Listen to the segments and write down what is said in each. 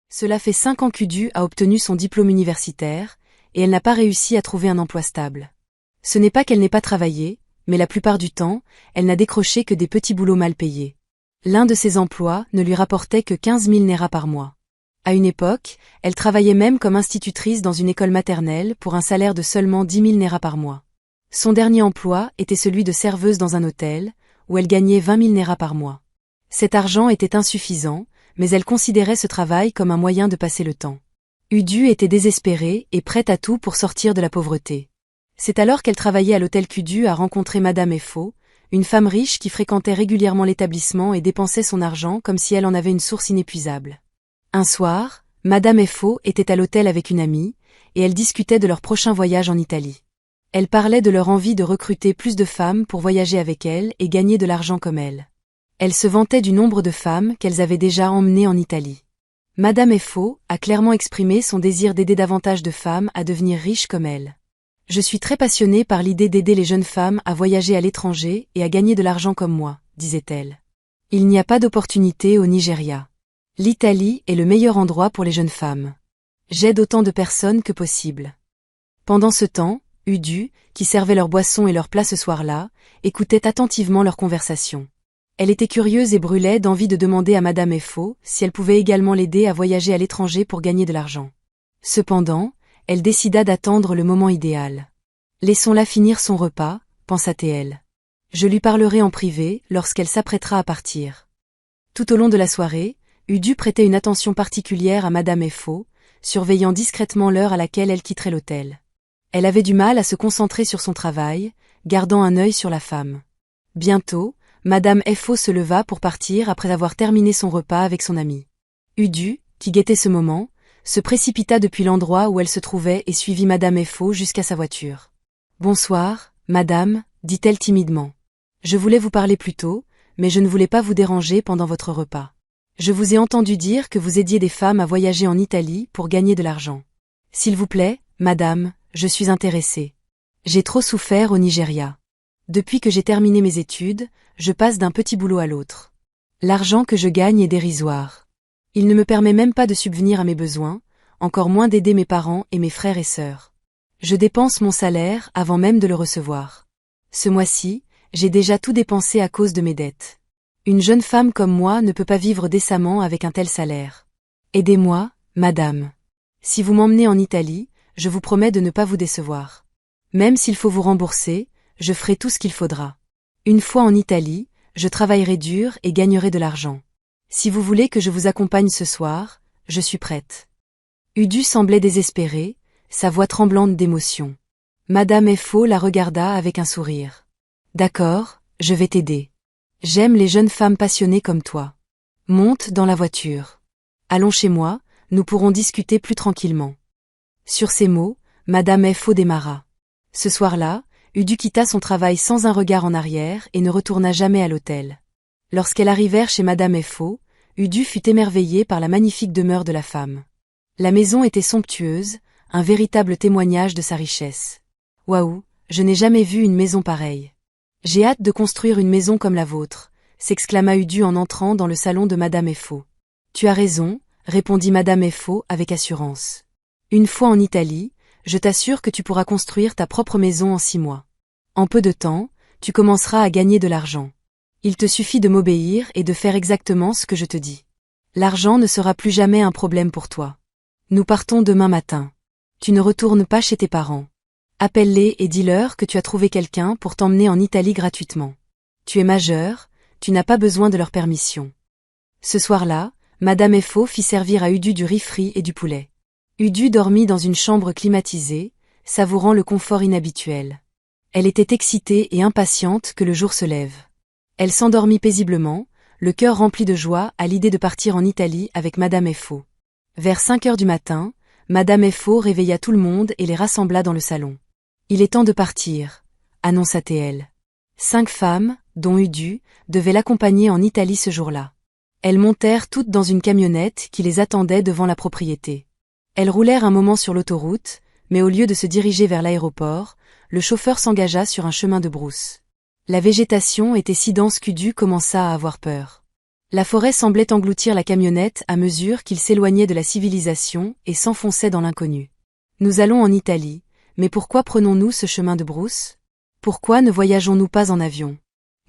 Cela fait 5 ans qu'Udu a obtenu son diplôme universitaire, et elle n'a pas réussi à trouver un emploi stable. Ce n'est pas qu'elle n'ait pas travaillé, mais la plupart du temps, elle n'a décroché que des petits boulots mal payés. L'un de ces emplois ne lui rapportait que 15 000 Naira par mois. À une époque, elle travaillait même comme institutrice dans une école maternelle pour un salaire de seulement 10 000 Naira par mois. Son dernier emploi était celui de serveuse dans un hôtel, où elle gagnait 20 000 Naira par mois. Cet argent était insuffisant, mais elle considérait ce travail comme un moyen de passer le temps. Udu était désespérée et prête à tout pour sortir de la pauvreté. C'est alors qu'elle travaillait à l'hôtel qu'Udu a rencontré Madame Efo, une femme riche qui fréquentait régulièrement l'établissement et dépensait son argent comme si elle en avait une source inépuisable. Un soir, Madame Efo était à l'hôtel avec une amie, et elle discutait de leur prochain voyage en Italie. Elle parlait de leur envie de recruter plus de femmes pour voyager avec elle et gagner de l'argent comme elle. Elle se vantait du nombre de femmes qu'elles avaient déjà emmenées en Italie. Madame Efo a clairement exprimé son désir d'aider davantage de femmes à devenir riches comme elle. Je suis très passionnée par l'idée d'aider les jeunes femmes à voyager à l'étranger et à gagner de l'argent comme moi, disait-elle. Il n'y a pas d'opportunité au Nigeria. L'Italie est le meilleur endroit pour les jeunes femmes. J'aide autant de personnes que possible. Pendant ce temps, Udu, qui servait leurs boissons et leurs plats ce soir-là, écoutait attentivement leur conversation. Elle était curieuse et brûlait d'envie de demander à Madame Efo si elle pouvait également l'aider à voyager à l'étranger pour gagner de l'argent. Cependant, elle décida d'attendre le moment idéal. Laissons-la finir son repas, pensa-t-elle. Je lui parlerai en privé lorsqu'elle s'apprêtera à partir. Tout au long de la soirée, Udu prêtait une attention particulière à Madame Efo, surveillant discrètement l'heure à laquelle elle quitterait l'hôtel. Elle avait du mal à se concentrer sur son travail, gardant un œil sur la femme. Bientôt, Madame Efo se leva pour partir après avoir terminé son repas avec son amie. Udu, qui guettait ce moment, se précipita depuis l'endroit où elle se trouvait et suivit Madame Efo jusqu'à sa voiture. « Bonsoir, madame, dit-elle timidement. Je voulais vous parler plus tôt, mais je ne voulais pas vous déranger pendant votre repas. Je vous ai entendu dire que vous aidiez des femmes à voyager en Italie pour gagner de l'argent. S'il vous plaît, madame, je suis intéressée. J'ai trop souffert au Nigeria. Depuis que j'ai terminé mes études, je passe d'un petit boulot à l'autre. L'argent que je gagne est dérisoire. Il ne me permet même pas de subvenir à mes besoins, encore moins d'aider mes parents et mes frères et sœurs. Je dépense mon salaire avant même de le recevoir. Ce mois-ci, j'ai déjà tout dépensé à cause de mes dettes. Une jeune femme comme moi ne peut pas vivre décemment avec un tel salaire. Aidez-moi, madame. Si vous m'emmenez en Italie, je vous promets de ne pas vous décevoir. Même s'il faut vous rembourser, je ferai tout ce qu'il faudra. Une fois en Italie, je travaillerai dur et gagnerai de l'argent. Si vous voulez que je vous accompagne ce soir, je suis prête. Udu semblait désespérée, sa voix tremblante d'émotion. Madame Efo la regarda avec un sourire. D'accord, je vais t'aider. J'aime les jeunes femmes passionnées comme toi. Monte dans la voiture. Allons chez moi, nous pourrons discuter plus tranquillement. Sur ces mots, Madame Efo démarra. Ce soir-là, Udu quitta son travail sans un regard en arrière et ne retourna jamais à l'hôtel. Lorsqu'elles arrivèrent chez Madame Efo, Udu fut émerveillée par la magnifique demeure de la femme. La maison était somptueuse, un véritable témoignage de sa richesse. Waouh, je n'ai jamais vu une maison pareille. J'ai hâte de construire une maison comme la vôtre, s'exclama Udu en entrant dans le salon de Madame Efo. Tu as raison, répondit Madame Efo avec assurance. Une fois en Italie, je t'assure que tu pourras construire ta propre maison en 6 mois. En peu de temps, tu commenceras à gagner de l'argent. Il te suffit de m'obéir et de faire exactement ce que je te dis. L'argent ne sera plus jamais un problème pour toi. Nous partons demain matin. Tu ne retournes pas chez tes parents. Appelle-les et dis-leur que tu as trouvé quelqu'un pour t'emmener en Italie gratuitement. Tu es majeur, tu n'as pas besoin de leur permission. Ce soir-là, Madame Efo fit servir à Udu du riz frit et du poulet. Udu dormit dans une chambre climatisée, savourant le confort inhabituel. Elle était excitée et impatiente que le jour se lève. Elle s'endormit paisiblement, le cœur rempli de joie à l'idée de partir en Italie avec Madame Efo. Vers 5 heures du matin, Madame Efo réveilla tout le monde et les rassembla dans le salon. « Il est temps de partir », annonça-t-elle. 5 femmes, dont Udu, devaient l'accompagner en Italie ce jour-là. Elles montèrent toutes dans une camionnette qui les attendait devant la propriété. Elles roulèrent un moment sur l'autoroute, mais au lieu de se diriger vers l'aéroport, le chauffeur s'engagea sur un chemin de brousse. La végétation était si dense qu'Udu commença à avoir peur. La forêt semblait engloutir la camionnette à mesure qu'il s'éloignait de la civilisation et s'enfonçait dans l'inconnu. Nous allons en Italie, mais pourquoi prenons-nous ce chemin de brousse? Pourquoi ne voyageons-nous pas en avion?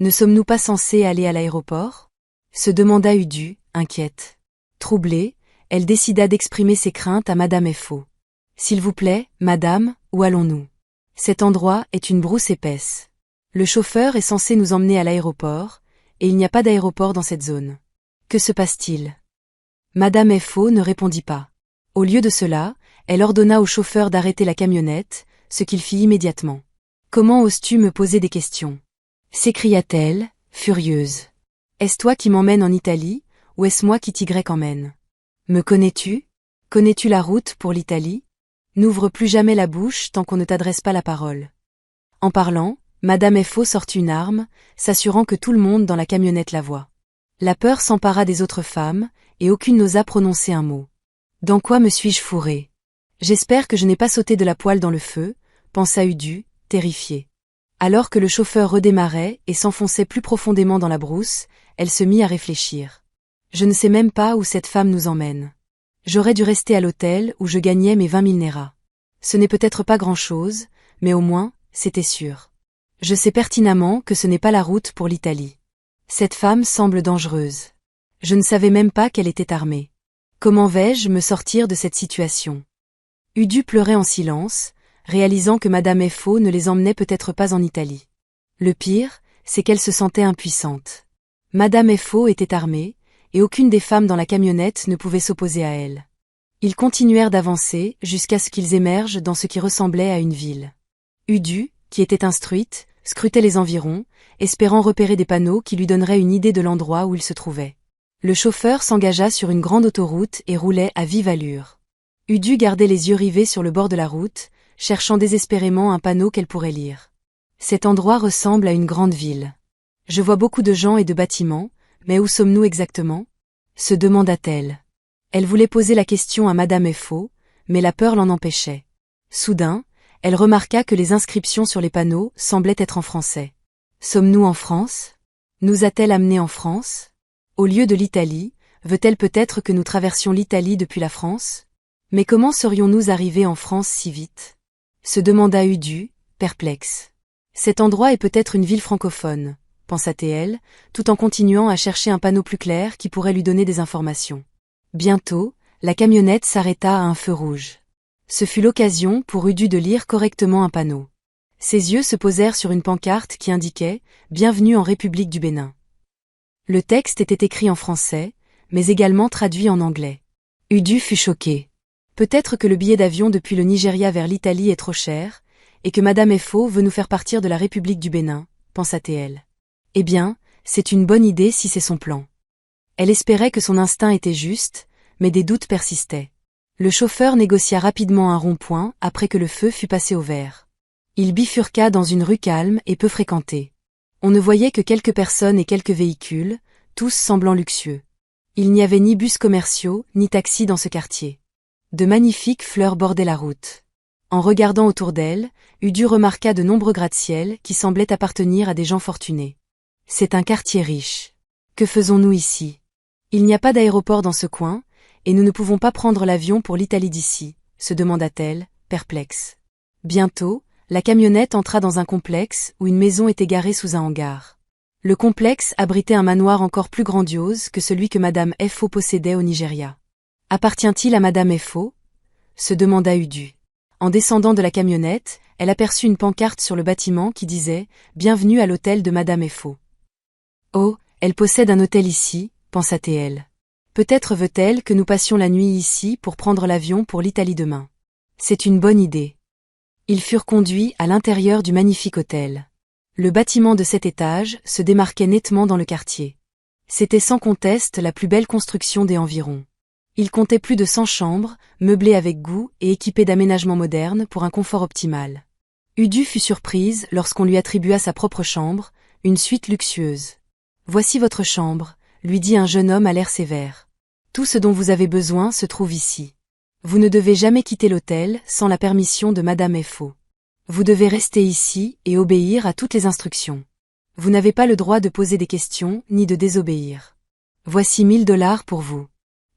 Ne sommes-nous pas censés aller à l'aéroport? Se demanda Udu, inquiète. Troublée, elle décida d'exprimer ses craintes à Madame Fo. S'il vous plaît, madame, où allons-nous? Cet endroit est une brousse épaisse. Le chauffeur est censé nous emmener à l'aéroport, et il n'y a pas d'aéroport dans cette zone. Que se passe-t-il? Madame Fo ne répondit pas. Au lieu de cela, elle ordonna au chauffeur d'arrêter la camionnette, ce qu'il fit immédiatement. Comment oses-tu me poser des questions? S'écria-t-elle, furieuse. Est-ce toi qui m'emmènes en Italie, ou est-ce moi qui t'y emmène? Me connais-tu? Connais-tu la route pour l'Italie? N'ouvre plus jamais la bouche tant qu'on ne t'adresse pas la parole. En parlant, Madame Fo sortit une arme, s'assurant que tout le monde dans la camionnette la voit. La peur s'empara des autres femmes, et aucune n'osa prononcer un mot. Dans quoi me suis-je fourrée? J'espère que je n'ai pas sauté de la poêle dans le feu, pensa Udu, terrifiée. Alors que le chauffeur redémarrait et s'enfonçait plus profondément dans la brousse, elle se mit à réfléchir. Je ne sais même pas où cette femme nous emmène. J'aurais dû rester à l'hôtel où je gagnais mes 20 000 néras. Ce n'est peut-être pas grand-chose, mais au moins, c'était sûr. Je sais pertinemment que ce n'est pas la route pour l'Italie. Cette femme semble dangereuse. Je ne savais même pas qu'elle était armée. Comment vais-je me sortir de cette situation? Udu pleurait en silence, réalisant que Madame Fo ne les emmenait peut-être pas en Italie. Le pire, c'est qu'elle se sentait impuissante. Madame Fo était armée, et aucune des femmes dans la camionnette ne pouvait s'opposer à elle. Ils continuèrent d'avancer jusqu'à ce qu'ils émergent dans ce qui ressemblait à une ville. Udu, qui était instruite, scrutait les environs, espérant repérer des panneaux qui lui donneraient une idée de l'endroit où il se trouvait. Le chauffeur s'engagea sur une grande autoroute et roulait à vive allure. Udu gardait les yeux rivés sur le bord de la route, cherchant désespérément un panneau qu'elle pourrait lire. Cet endroit ressemble à une grande ville. Je vois beaucoup de gens et de bâtiments, mais où sommes-nous exactement? Se demanda-t-elle. Elle voulait poser la question à Madame Fo, mais la peur l'en empêchait. Soudain, elle remarqua que les inscriptions sur les panneaux semblaient être en français. Sommes-nous en France? Nous a-t-elle amenés en France? Au lieu de l'Italie, veut-elle peut-être que nous traversions l'Italie depuis la France? Mais comment serions-nous arrivés en France si vite? Se demanda Udu, perplexe. Cet endroit est peut-être une ville francophone, pensa-t-elle, tout en continuant à chercher un panneau plus clair qui pourrait lui donner des informations. Bientôt, la camionnette s'arrêta à un feu rouge. Ce fut l'occasion pour Udu de lire correctement un panneau. Ses yeux se posèrent sur une pancarte qui indiquait « Bienvenue en République du Bénin ». Le texte était écrit en français, mais également traduit en anglais. Udu fut choqué. Peut-être que le billet d'avion depuis le Nigeria vers l'Italie est trop cher, et que Madame Fo veut nous faire partir de la République du Bénin, pensa-t-elle. Eh bien, c'est une bonne idée si c'est son plan. Elle espérait que son instinct était juste, mais des doutes persistaient. Le chauffeur négocia rapidement un rond-point après que le feu fut passé au vert. Il bifurqua dans une rue calme et peu fréquentée. On ne voyait que quelques personnes et quelques véhicules, tous semblant luxueux. Il n'y avait ni bus commerciaux, ni taxis dans ce quartier. De magnifiques fleurs bordaient la route. En regardant autour d'elle, Udu remarqua de nombreux gratte-ciel qui semblaient appartenir à des gens fortunés. C'est un quartier riche. Que faisons-nous ici? Il n'y a pas d'aéroport dans ce coin, et nous ne pouvons pas prendre l'avion pour l'Italie d'ici, se demanda-t-elle, perplexe. Bientôt, la camionnette entra dans un complexe où une maison était garée sous un hangar. Le complexe abritait un manoir encore plus grandiose que celui que Madame Fo possédait au Nigeria. Appartient-il à Madame Fo? Se demanda Udu. En descendant de la camionnette, elle aperçut une pancarte sur le bâtiment qui disait « Bienvenue à l'hôtel de Madame Fo ». Oh, elle possède un hôtel ici, pensa-t-elle. Peut-être veut-elle que nous passions la nuit ici pour prendre l'avion pour l'Italie demain. C'est une bonne idée. Ils furent conduits à l'intérieur du magnifique hôtel. Le bâtiment de 7 étages se démarquait nettement dans le quartier. C'était sans conteste la plus belle construction des environs. Il comptait plus de 100 chambres, meublées avec goût et équipées d'aménagements modernes pour un confort optimal. Udu fut surprise lorsqu'on lui attribua sa propre chambre, une suite luxueuse. « Voici votre chambre », lui dit un jeune homme à l'air sévère. « Tout ce dont vous avez besoin se trouve ici. Vous ne devez jamais quitter l'hôtel sans la permission de Madame Fo. Vous devez rester ici et obéir à toutes les instructions. Vous n'avez pas le droit de poser des questions ni de désobéir. Voici 1000 $ pour vous.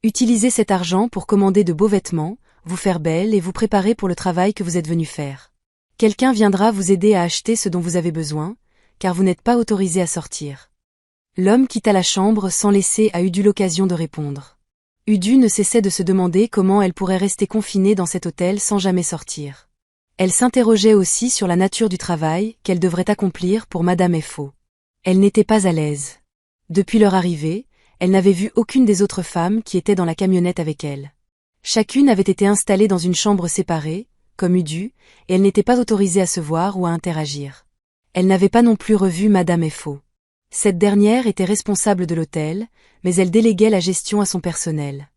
Utilisez cet argent pour commander de beaux vêtements, vous faire belle et vous préparer pour le travail que vous êtes venu faire. Quelqu'un viendra vous aider à acheter ce dont vous avez besoin, car vous n'êtes pas autorisé à sortir. L'homme quitta la chambre sans laisser à Udu l'occasion de répondre. Udu ne cessait de se demander comment elle pourrait rester confinée dans cet hôtel sans jamais sortir. Elle s'interrogeait aussi sur la nature du travail qu'elle devrait accomplir pour Madame Efo. Elle n'était pas à l'aise. Depuis leur arrivée, elle n'avait vu aucune des autres femmes qui étaient dans la camionnette avec elle. Chacune avait été installée dans une chambre séparée, comme Udu, et elle n'était pas autorisée à se voir ou à interagir. Elle n'avait pas non plus revu Madame Efo. Cette dernière était responsable de l'hôtel, mais elle déléguait la gestion à son personnel.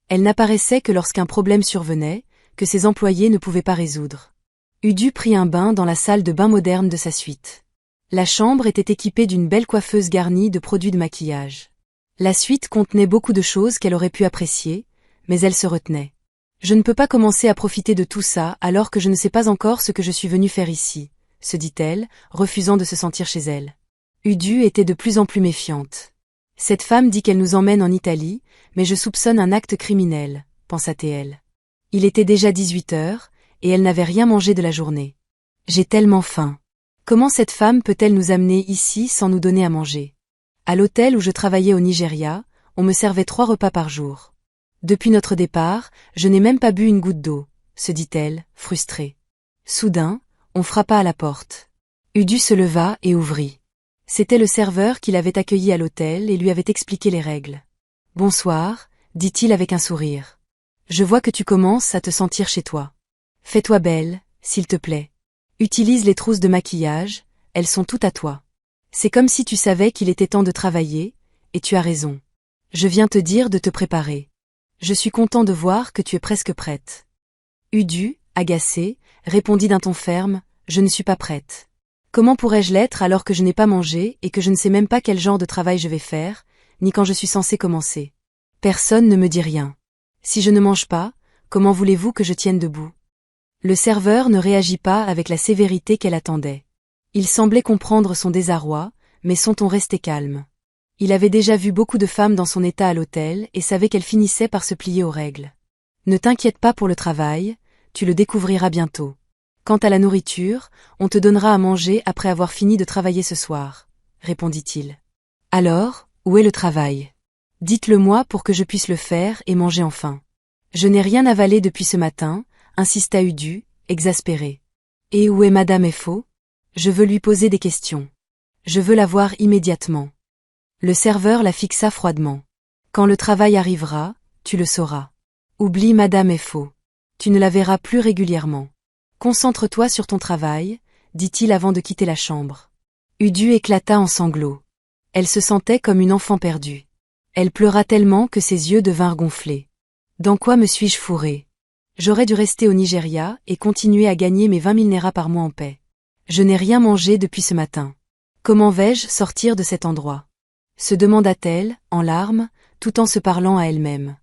Elle n'apparaissait que lorsqu'un problème survenait, que ses employés ne pouvaient pas résoudre. Udu prit un bain dans la salle de bain moderne de sa suite. La chambre était équipée d'une belle coiffeuse garnie de produits de maquillage. La suite contenait beaucoup de choses qu'elle aurait pu apprécier, mais elle se retenait. Je ne peux pas commencer à profiter de tout ça alors que je ne sais pas encore ce que je suis venue faire ici, se dit-elle, refusant de se sentir chez elle. Udu était de plus en plus méfiante. Cette femme dit qu'elle nous emmène en Italie, mais je soupçonne un acte criminel, pensa-t-elle. Il était déjà 18 heures, et elle n'avait rien mangé de la journée. J'ai tellement faim. Comment cette femme peut-elle nous amener ici sans nous donner à manger? À l'hôtel où je travaillais au Nigeria, on me servait 3 repas par jour. Depuis notre départ, je n'ai même pas bu une goutte d'eau, se dit-elle, frustrée. Soudain, on frappa à la porte. Udu se leva et ouvrit. C'était le serveur qui l'avait accueilli à l'hôtel et lui avait expliqué les règles. « Bonsoir », dit-il avec un sourire. « Je vois que tu commences à te sentir chez toi. Fais-toi belle, s'il te plaît. Utilise les trousses de maquillage, elles sont toutes à toi. C'est comme si tu savais qu'il était temps de travailler, et tu as raison. Je viens te dire de te préparer. Je suis content de voir que tu es presque prête. » Udu, agacé, répondit d'un ton ferme, « Je ne suis pas prête. Comment pourrais-je l'être alors que je n'ai pas mangé et que je ne sais même pas quel genre de travail je vais faire, ni quand je suis censée commencer? Personne ne me dit rien. Si je ne mange pas, comment voulez-vous que je tienne debout? » Le serveur ne réagit pas avec la sévérité qu'elle attendait. Il semblait comprendre son désarroi, mais son ton restait calme. Il avait déjà vu beaucoup de femmes dans son état à l'hôtel et savait qu'elles finissaient par se plier aux règles. « Ne t'inquiète pas pour le travail, tu le découvriras bientôt. Quant à la nourriture, on te donnera à manger après avoir fini de travailler ce soir, » répondit-il. « Alors, où est le travail? Dites-le-moi pour que je puisse le faire et manger enfin. »« Je n'ai rien avalé depuis ce matin, » insista Udu, exaspéré. « Et où est Madame Efo? Je veux lui poser des questions. Je veux la voir immédiatement. » Le serveur la fixa froidement. « Quand le travail arrivera, tu le sauras. Oublie Madame Efo. Tu ne la verras plus régulièrement. Concentre-toi sur ton travail, dit-il avant de quitter la chambre. Udu éclata en sanglots. Elle se sentait comme une enfant perdue. Elle pleura tellement que ses yeux devinrent gonflés. Dans quoi me suis-je fourrée? J'aurais dû rester au Nigeria et continuer à gagner mes 20 000 Naira par mois en paix. Je n'ai rien mangé depuis ce matin. Comment vais-je sortir de cet endroit? Se demanda-t-elle, en larmes, tout en se parlant à elle-même.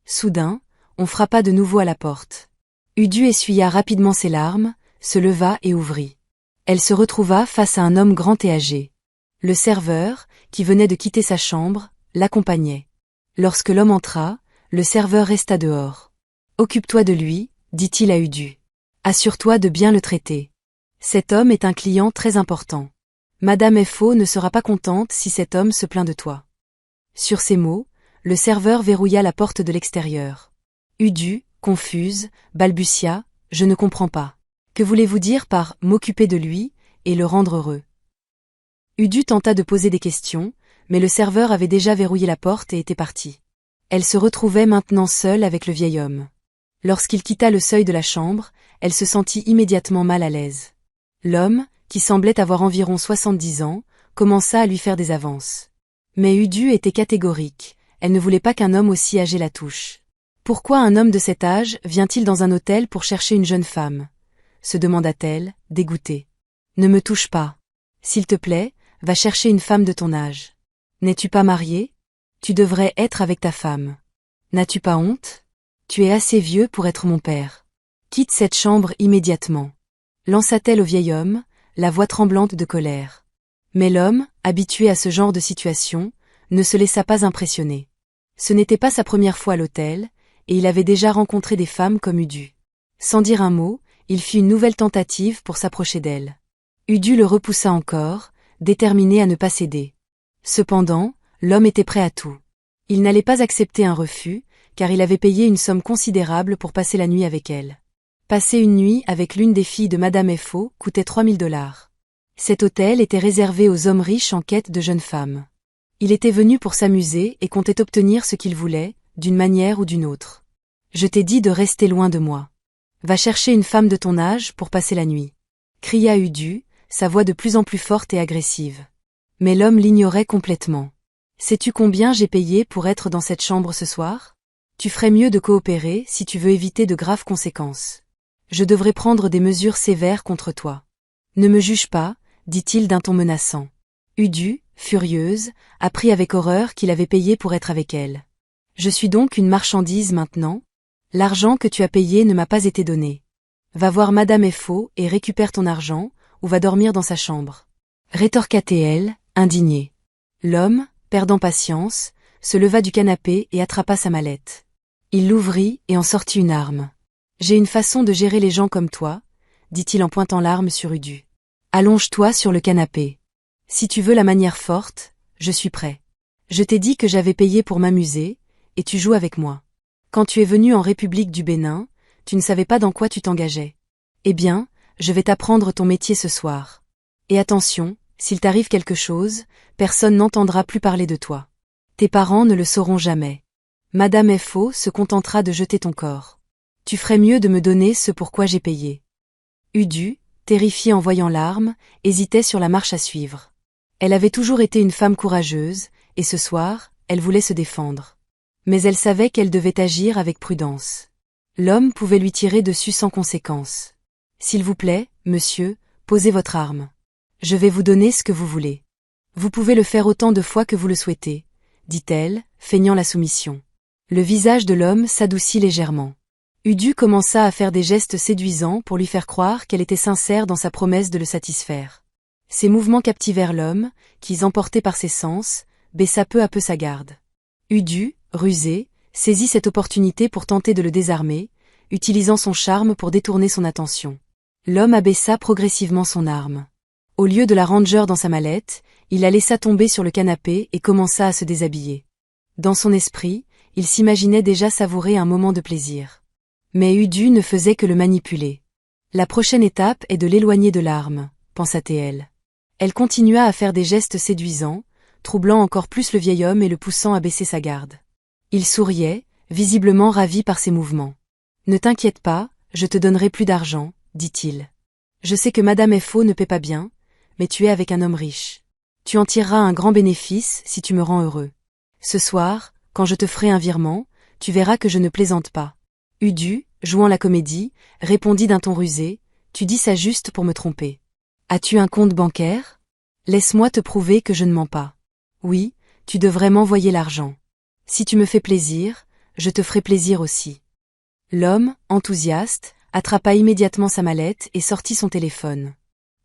Soudain, on frappa de nouveau à la porte. Udu essuya rapidement ses larmes, se leva et ouvrit. Elle se retrouva face à un homme grand et âgé. Le serveur, qui venait de quitter sa chambre, l'accompagnait. Lorsque l'homme entra, le serveur resta dehors. « Occupe-toi de lui, dit-il à Udu. Assure-toi de bien le traiter. Cet homme est un client très important. Madame Efo ne sera pas contente si cet homme se plaint de toi. » Sur ces mots, le serveur verrouilla la porte de l'extérieur. Udu, confuse, balbutia, « Je ne comprends pas. Que voulez-vous dire par « m'occuper de lui » et « le rendre heureux » Udu tenta de poser des questions, mais le serveur avait déjà verrouillé la porte et était parti. Elle se retrouvait maintenant seule avec le vieil homme. Lorsqu'il quitta le seuil de la chambre, elle se sentit immédiatement mal à l'aise. L'homme, qui semblait avoir environ 70 ans, commença à lui faire des avances. Mais Udu était catégorique, elle ne voulait pas qu'un homme aussi âgé la touche. Pourquoi un homme de cet âge vient-il dans un hôtel pour chercher une jeune femme? Se demanda-t-elle, dégoûtée. Ne me touche pas. S'il te plaît, va chercher une femme de ton âge. N'es-tu pas marié? Tu devrais être avec ta femme. N'as-tu pas honte? Tu es assez vieux pour être mon père. Quitte cette chambre immédiatement. Lança-t-elle au vieil homme, la voix tremblante de colère. Mais l'homme, habitué à ce genre de situation, ne se laissa pas impressionner. Ce n'était pas sa première fois à l'hôtel, et il avait déjà rencontré des femmes comme Udu. Sans dire un mot, il fit une nouvelle tentative pour s'approcher d'elle. Udu le repoussa encore, déterminé à ne pas céder. Cependant, l'homme était prêt à tout. Il n'allait pas accepter un refus, car il avait payé une somme considérable pour passer la nuit avec elle. Passer une nuit avec l'une des filles de Madame F.O. coûtait 3000 $. Cet hôtel était réservé aux hommes riches en quête de jeunes femmes. Il était venu pour s'amuser et comptait obtenir ce qu'il voulait, d'une manière ou d'une autre. Je t'ai dit de rester loin de moi. Va chercher une femme de ton âge pour passer la nuit. Cria Udu, sa voix de plus en plus forte et agressive. Mais l'homme l'ignorait complètement. Sais-tu combien j'ai payé pour être dans cette chambre ce soir? Tu ferais mieux de coopérer si tu veux éviter de graves conséquences. Je devrais prendre des mesures sévères contre toi. Ne me juge pas, dit-il d'un ton menaçant. Udu, furieuse, apprit avec horreur qu'il avait payé pour être avec elle. Je suis donc une marchandise maintenant? L'argent que tu as payé ne m'a pas été donné. Va voir Madame F.O. et récupère ton argent, ou va dormir dans sa chambre. Rétorqua-t-elle, indignée. L'homme, perdant patience, se leva du canapé et attrapa sa mallette. Il l'ouvrit et en sortit une arme. J'ai une façon de gérer les gens comme toi, dit-il en pointant l'arme sur Udu. Allonge-toi sur le canapé. Si tu veux la manière forte, je suis prêt. Je t'ai dit que j'avais payé pour m'amuser, et tu joues avec moi. Quand tu es venu en République du Bénin, tu ne savais pas dans quoi tu t'engageais. Eh bien, je vais t'apprendre ton métier ce soir. Et attention, s'il t'arrive quelque chose, personne n'entendra plus parler de toi. Tes parents ne le sauront jamais. Madame F.O. se contentera de jeter ton corps. Tu ferais mieux de me donner ce pour quoi j'ai payé. Udu, terrifiée en voyant l'arme, hésitait sur la marche à suivre. Elle avait toujours été une femme courageuse, et ce soir, elle voulait se défendre. Mais elle savait qu'elle devait agir avec prudence. L'homme pouvait lui tirer dessus sans conséquence. S'il vous plaît, monsieur, posez votre arme. Je vais vous donner ce que vous voulez. Vous pouvez le faire autant de fois que vous le souhaitez, dit-elle, feignant la soumission. Le visage de l'homme s'adoucit légèrement. Udu commença à faire des gestes séduisants pour lui faire croire qu'elle était sincère dans sa promesse de le satisfaire. Ses mouvements captivèrent l'homme, qui, emporté par ses sens, baissa peu à peu sa garde. Udu, rusé, saisit cette opportunité pour tenter de le désarmer, utilisant son charme pour détourner son attention. L'homme abaissa progressivement son arme. Au lieu de la ranger dans sa mallette, il la laissa tomber sur le canapé et commença à se déshabiller. Dans son esprit, il s'imaginait déjà savourer un moment de plaisir. Mais Udu ne faisait que le manipuler. La prochaine étape est de l'éloigner de l'arme, pensa-t-elle. Elle continua à faire des gestes séduisants, troublant encore plus le vieil homme et le poussant à baisser sa garde. Il souriait, visiblement ravi par ses mouvements. Ne t'inquiète pas, je te donnerai plus d'argent, dit-il. Je sais que Madame F.O. ne paie pas bien, mais tu es avec un homme riche. Tu en tireras un grand bénéfice si tu me rends heureux. Ce soir, quand je te ferai un virement, tu verras que je ne plaisante pas. Udu, jouant la comédie, répondit d'un ton rusé, tu dis ça juste pour me tromper. As-tu un compte bancaire? Laisse-moi te prouver que je ne mens pas. Oui, tu devrais m'envoyer l'argent. Si tu me fais plaisir, je te ferai plaisir aussi. L'homme, enthousiaste, attrapa immédiatement sa mallette et sortit son téléphone.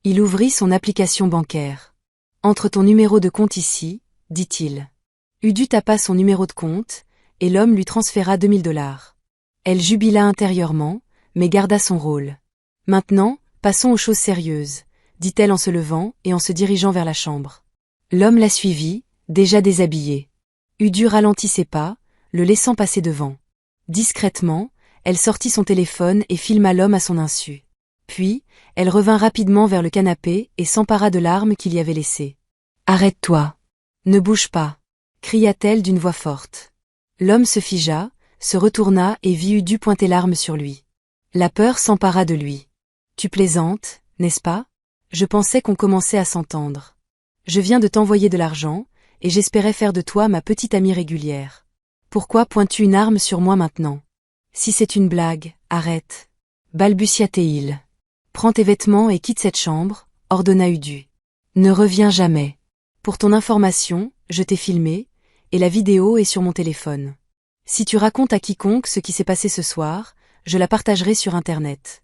Il ouvrit son application bancaire. Entre ton numéro de compte ici, dit-il. Udu tapa son numéro de compte, et l'homme lui transféra 2000 $. Elle jubila intérieurement, mais garda son rôle. Maintenant, passons aux choses sérieuses, dit-elle en se levant et en se dirigeant vers la chambre. L'homme la suivit, déjà déshabillé. Udu ralentit ses pas, le laissant passer devant. Discrètement, elle sortit son téléphone et filma l'homme à son insu. Puis, elle revint rapidement vers le canapé et s'empara de l'arme qu'il y avait laissée. « Arrête-toi. Ne bouge pas » cria-t-elle d'une voix forte. L'homme se figea, se retourna et vit Udu pointer l'arme sur lui. La peur s'empara de lui. « Tu plaisantes, n'est-ce pas? Je pensais qu'on commençait à s'entendre. Je viens de t'envoyer de l'argent, et j'espérais faire de toi ma petite amie régulière. Pourquoi pointes-tu une arme sur moi maintenant? Si c'est une blague, arrête. » balbutia-t-il. « Prends tes vêtements et quitte cette chambre, » ordonna Udu. « Ne reviens jamais. Pour ton information, je t'ai filmé, et la vidéo est sur mon téléphone. Si tu racontes à quiconque ce qui s'est passé ce soir, je la partagerai sur Internet. »«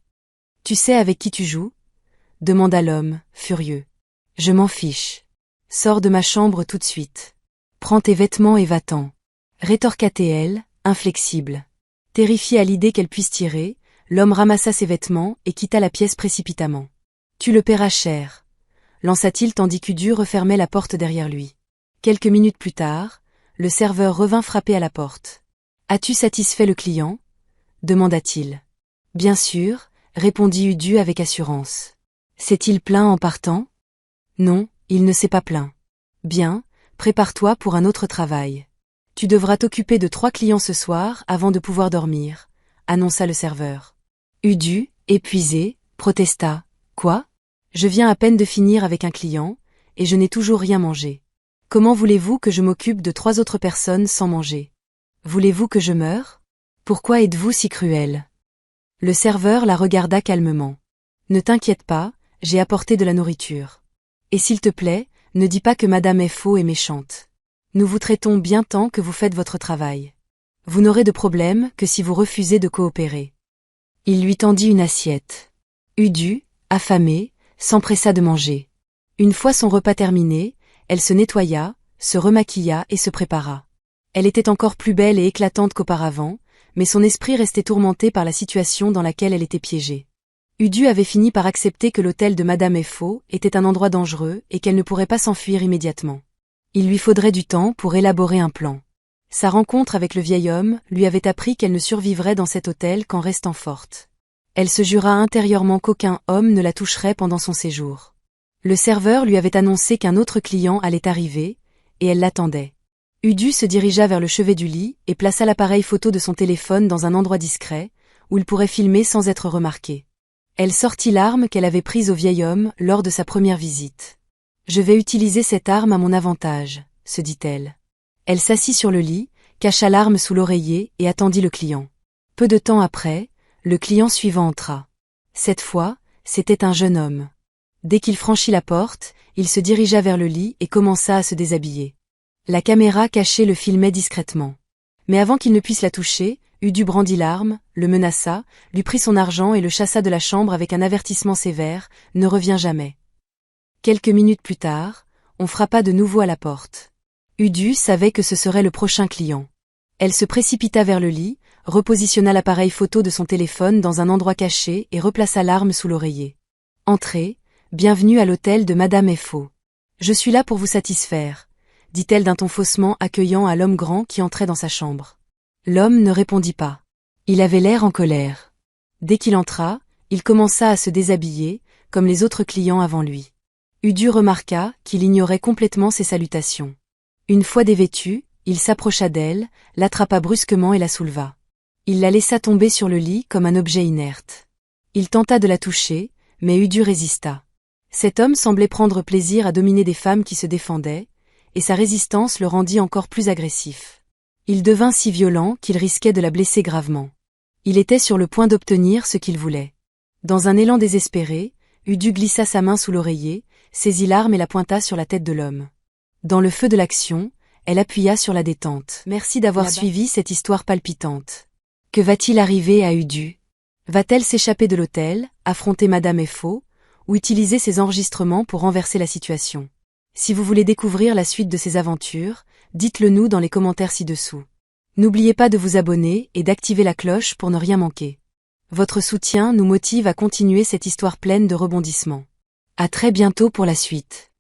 Tu sais avec qui tu joues? » demanda l'homme, furieux. « Je m'en fiche. Sors de ma chambre tout de suite. » Prends tes vêtements et va-t'en. Rétorqua-t-elle, inflexible. Terrifié à l'idée qu'elle puisse tirer, l'homme ramassa ses vêtements et quitta la pièce précipitamment. Tu le paieras cher, lança-t-il tandis qu'Udu refermait la porte derrière lui. Quelques minutes plus tard, le serveur revint frapper à la porte. As-tu satisfait le client? Demanda-t-il. Bien sûr, répondit Udu avec assurance. S'est-il plaint en partant? Non, il ne s'est pas plaint. Bien, prépare-toi pour un autre travail. Tu devras t'occuper de 3 clients ce soir avant de pouvoir dormir, annonça le serveur. Udu, épuisé, protesta. Quoi? Je viens à peine de finir avec un client, et je n'ai toujours rien mangé. Comment voulez-vous que je m'occupe de 3 autres personnes sans manger? Voulez-vous que je meure? Pourquoi êtes-vous si cruel? Le serveur la regarda calmement. Ne t'inquiète pas, j'ai apporté de la nourriture. Et s'il te plaît, ne dis pas que Madame Fo est méchante. Nous vous traitons bien tant que vous faites votre travail. Vous n'aurez de problème que si vous refusez de coopérer. Il lui tendit une assiette. Udu, affamée, s'empressa de manger. Une fois son repas terminé, elle se nettoya, se remaquilla et se prépara. Elle était encore plus belle et éclatante qu'auparavant, mais son esprit restait tourmenté par la situation dans laquelle elle était piégée. Udu avait fini par accepter que l'hôtel de Madame Fo était un endroit dangereux et qu'elle ne pourrait pas s'enfuir immédiatement. Il lui faudrait du temps pour élaborer un plan. Sa rencontre avec le vieil homme lui avait appris qu'elle ne survivrait dans cet hôtel qu'en restant forte. Elle se jura intérieurement qu'aucun homme ne la toucherait pendant son séjour. Le serveur lui avait annoncé qu'un autre client allait arriver, et elle l'attendait. Udu se dirigea vers le chevet du lit et plaça l'appareil photo de son téléphone dans un endroit discret, où il pourrait filmer sans être remarqué. Elle sortit l'arme qu'elle avait prise au vieil homme lors de sa première visite. Je vais utiliser cette arme à mon avantage, se dit-elle. Elle s'assit sur le lit, cacha l'arme sous l'oreiller et attendit le client. Peu de temps après, le client suivant entra. Cette fois, c'était un jeune homme. Dès qu'il franchit la porte, il se dirigea vers le lit et commença à se déshabiller. La caméra cachée le filmait discrètement. Mais avant qu'il ne puisse la toucher, Udu brandit l'arme, le menaça, lui prit son argent et le chassa de la chambre avec un avertissement sévère, ne reviens jamais. Quelques minutes plus tard, on frappa de nouveau à la porte. Udu savait que ce serait le prochain client. Elle se précipita vers le lit, repositionna l'appareil photo de son téléphone dans un endroit caché et replaça l'arme sous l'oreiller. Entrez, bienvenue à l'hôtel de Madame Fo. Je suis là pour vous satisfaire, dit-elle d'un ton faussement accueillant à l'homme grand qui entrait dans sa chambre. L'homme ne répondit pas. Il avait l'air en colère. Dès qu'il entra, il commença à se déshabiller, comme les autres clients avant lui. Udu remarqua qu'il ignorait complètement ses salutations. Une fois dévêtue, il s'approcha d'elle, l'attrapa brusquement et la souleva. Il la laissa tomber sur le lit comme un objet inerte. Il tenta de la toucher, mais Udu résista. Cet homme semblait prendre plaisir à dominer des femmes qui se défendaient, et sa résistance le rendit encore plus agressif. Il devint si violent qu'il risquait de la blesser gravement. Il était sur le point d'obtenir ce qu'il voulait. Dans un élan désespéré, Udu glissa sa main sous l'oreiller, saisit l'arme et la pointa sur la tête de l'homme. Dans le feu de l'action, elle appuya sur la détente. Merci d'avoir suivi cette histoire palpitante. Que va-t-il arriver à Udu? Va-t-elle s'échapper de l'hôtel, affronter Madame Fo, ou utiliser ses enregistrements pour renverser la situation? Si vous voulez découvrir la suite de ces aventures, dites-le nous dans les commentaires ci-dessous. N'oubliez pas de vous abonner et d'activer la cloche pour ne rien manquer. Votre soutien nous motive à continuer cette histoire pleine de rebondissements. À très bientôt pour la suite.